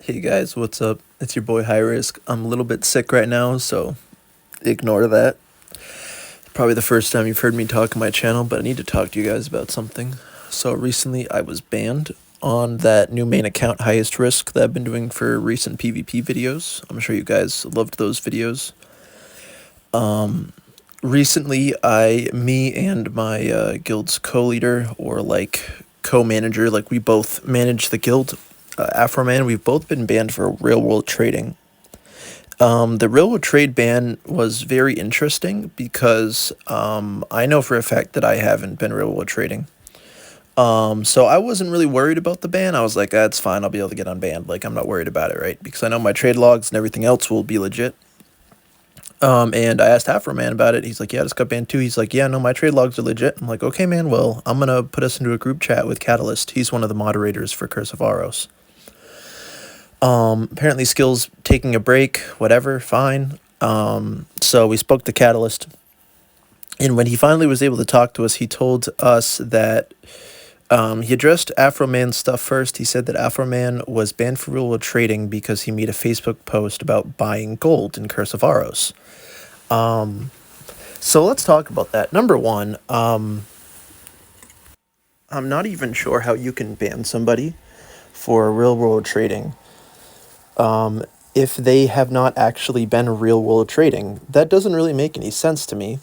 Hey guys, what's up? It's your boy High Risk. I'm a little bit sick right now, so ignore that. Probably the first time you've heard me talk on my channel, but I need to talk to you guys about something. So recently I was banned on that new main account Highest Risk that I've been doing for recent PvP videos. I'm sure you guys loved those videos. Recently me and my guild's co-leader or co-manager, we both manage the guild, Afroman, we've both been banned for real world trading. The railroad trade ban was very interesting because I know for a fact that I haven't been railroad trading. So I wasn't really worried about the ban. I was like, that's fine. I'll be able to get unbanned. Like, I'm not worried about it, right? Because I know my trade logs and everything else will be legit. And I asked Afroman about it. He's like, yeah, I just got banned too. He's like, yeah, no, my trade logs are legit. I'm like, okay, man, well, I'm going to put us into a group chat with Catalyst. He's one of the moderators for Curse of Aros. Apparently skills taking a break, whatever, fine. So we spoke to Catalyst, and when he finally was able to talk to us, he told us that he addressed Afroman's stuff first. He said that Afroman was banned for real world trading because he made a Facebook post about buying gold in Curse of Aros. So let's talk about that. Number one, I'm not even sure how you can ban somebody for real world trading if they have not actually been real world trading. That doesn't really make any sense to me.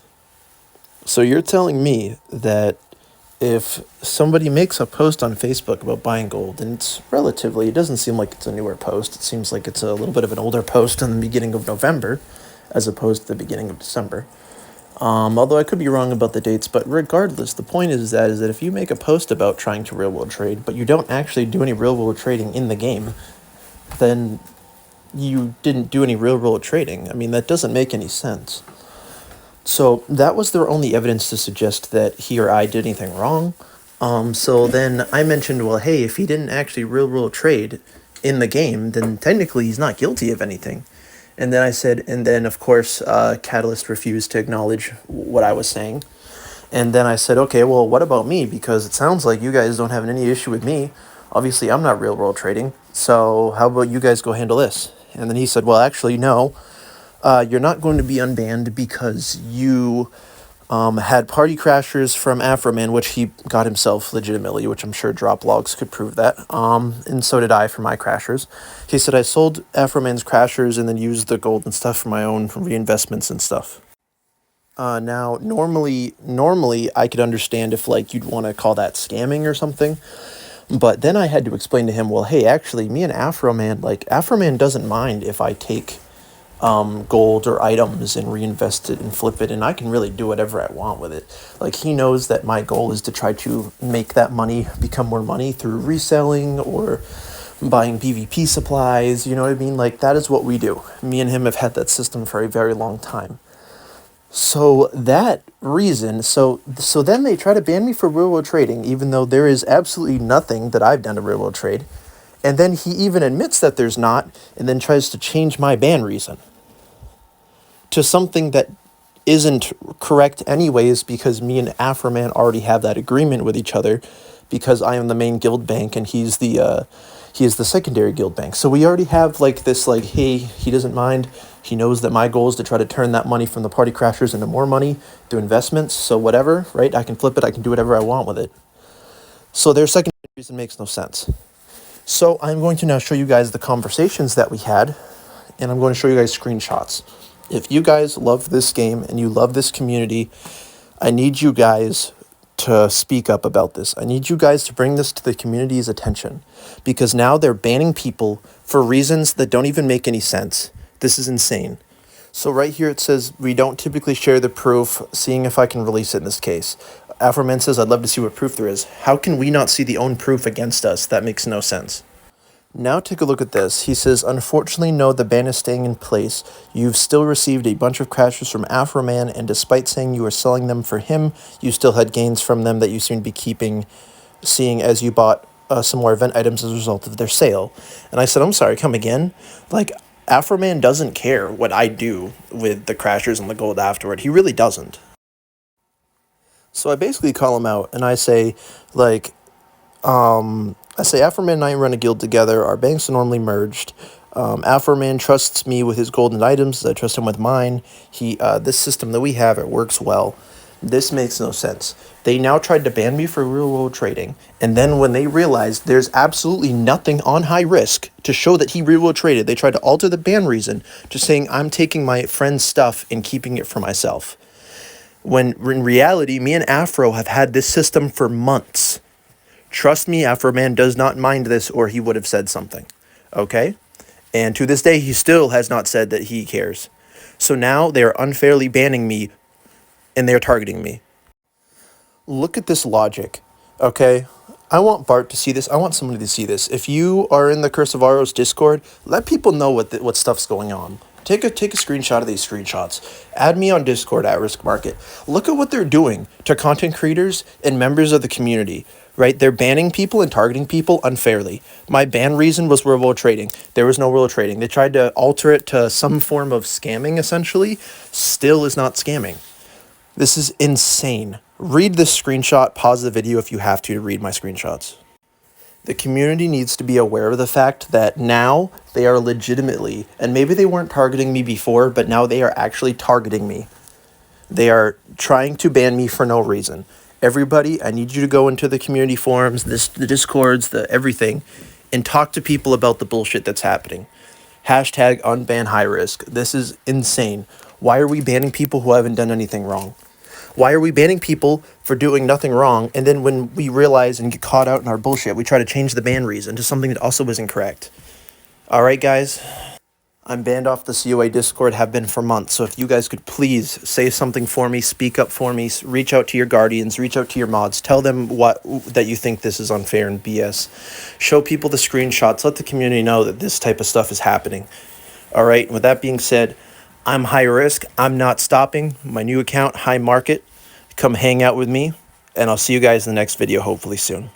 So you're telling me that if somebody makes a post on Facebook about buying gold, and it doesn't seem like it's a newer post. It seems like it's a little bit of an older post in the beginning of November as opposed to the beginning of December. Although I could be wrong about the dates, but regardless, the point is that if you make a post about trying to real world trade, but you don't actually do any real world trading in the game, then you didn't do any real world trading. I mean, that doesn't make any sense. So that was their only evidence to suggest that he or I did anything wrong. So then I mentioned, well, hey, if he didn't actually real world trade in the game, then technically he's not guilty of anything. And then I said, and then of course, Catalyst refused to acknowledge what I was saying. And then I said, okay, well, what about me? Because it sounds like you guys don't have any issue with me. Obviously, I'm not real world trading. So how about you guys go handle this? And then he said, well, actually, no. You're not going to be unbanned because you had party crashers from Afroman, which he got himself legitimately, which I'm sure drop logs could prove that. And so did I for my crashers. He said I sold Afroman's crashers and then used the gold and stuff for my own reinvestments and stuff. Now, normally I could understand if you'd want to call that scamming or something. But then I had to explain to him, well, hey, actually, me and Afroman, Afroman doesn't mind if I take gold or items and reinvest it and flip it, and I can really do whatever I want with it. He knows that my goal is to try to make that money become more money through reselling or buying PvP supplies, you know what I mean? That is what we do. Me and him have had that system for a very long time. So that reason, so then they try to ban me for real world trading, even though there is absolutely nothing that I've done to real world trade. And then he even admits that there's not, and then tries to change my ban reason to something that isn't correct anyways, because me and Afroman already have that agreement with each other, because I am the main guild bank and he is the secondary guild bank. So we already have this hey, he doesn't mind. He knows that my goal is to try to turn that money from the party crashers into more money through investments. So whatever, right? I can flip it. I can do whatever I want with it. So their secondary reason makes no sense. So I'm going to now show you guys the conversations that we had, and I'm going to show you guys screenshots. If you guys love this game and you love this community, I need you guys to speak up about this. I need you guys to bring this to the community's attention, because now they're banning people for reasons that don't even make any sense. This is insane. So right here it says, we don't typically share the proof, seeing if I can release it in this case. Afroman says, I'd love to see what proof there is. How can we not see the own proof against us? That makes no sense. Now take a look at this. He says, unfortunately, no, the ban is staying in place. You've still received a bunch of crashes from Afroman, and despite saying you were selling them for him, you still had gains from them that you seem to be keeping, seeing as you bought some more event items as a result of their sale. And I said, I'm sorry, come again? Afroman doesn't care what I do with the crashers and the gold afterward. He really doesn't. So I basically call him out, and I say, I say Afroman and I run a guild together. Our banks are normally merged. Afroman trusts me with his golden items. I trust him with mine. This system that we have, it works well. This makes no sense. They now tried to ban me for real world trading, and then when they realized there's absolutely nothing on high risk to show that he real world traded, they tried to alter the ban reason to saying I'm taking my friend's stuff and keeping it for myself. When in reality, me and Afro have had this system for months. Trust me, Afroman does not mind this, or he would have said something. Okay? And to this day, he still has not said that he cares. So now they are unfairly banning me, and they are targeting me. Look at this logic. Okay? I want Bart to see this. I want somebody to see this. If you are in the Curse of Aros Discord, let people know what stuff's going on. Take a screenshot of these screenshots. Add me on Discord at Risk Market. Look at what they're doing to content creators and members of the community. Right? They're banning people and targeting people unfairly. My ban reason was real world trading. There was no real world trading. They tried to alter it to some form of scamming, essentially. Still is not scamming. This is insane. Read this screenshot. Pause the video if you have to read my screenshots. The community needs to be aware of the fact that now they are legitimately, and maybe they weren't targeting me before, but now they are actually targeting me. They are trying to ban me for no reason. Everybody, I need you to go into the community forums, the Discords, the everything, and talk to people about the bullshit that's happening. Hashtag unban high risk. This is insane. Why are we banning people who haven't done anything wrong? Why are we banning people for doing nothing wrong, and then when we realize and get caught out in our bullshit, we try to change the ban reason to something that also isn't correct? All right, guys. I'm banned off the CoA Discord, have been for months, so if you guys could please say something for me, speak up for me, reach out to your guardians, reach out to your mods, tell them that you think this is unfair and BS. Show people the screenshots, let the community know that this type of stuff is happening. All right, with that being said, I'm high risk, I'm not stopping. My new account, High Market, come hang out with me, and I'll see you guys in the next video hopefully soon.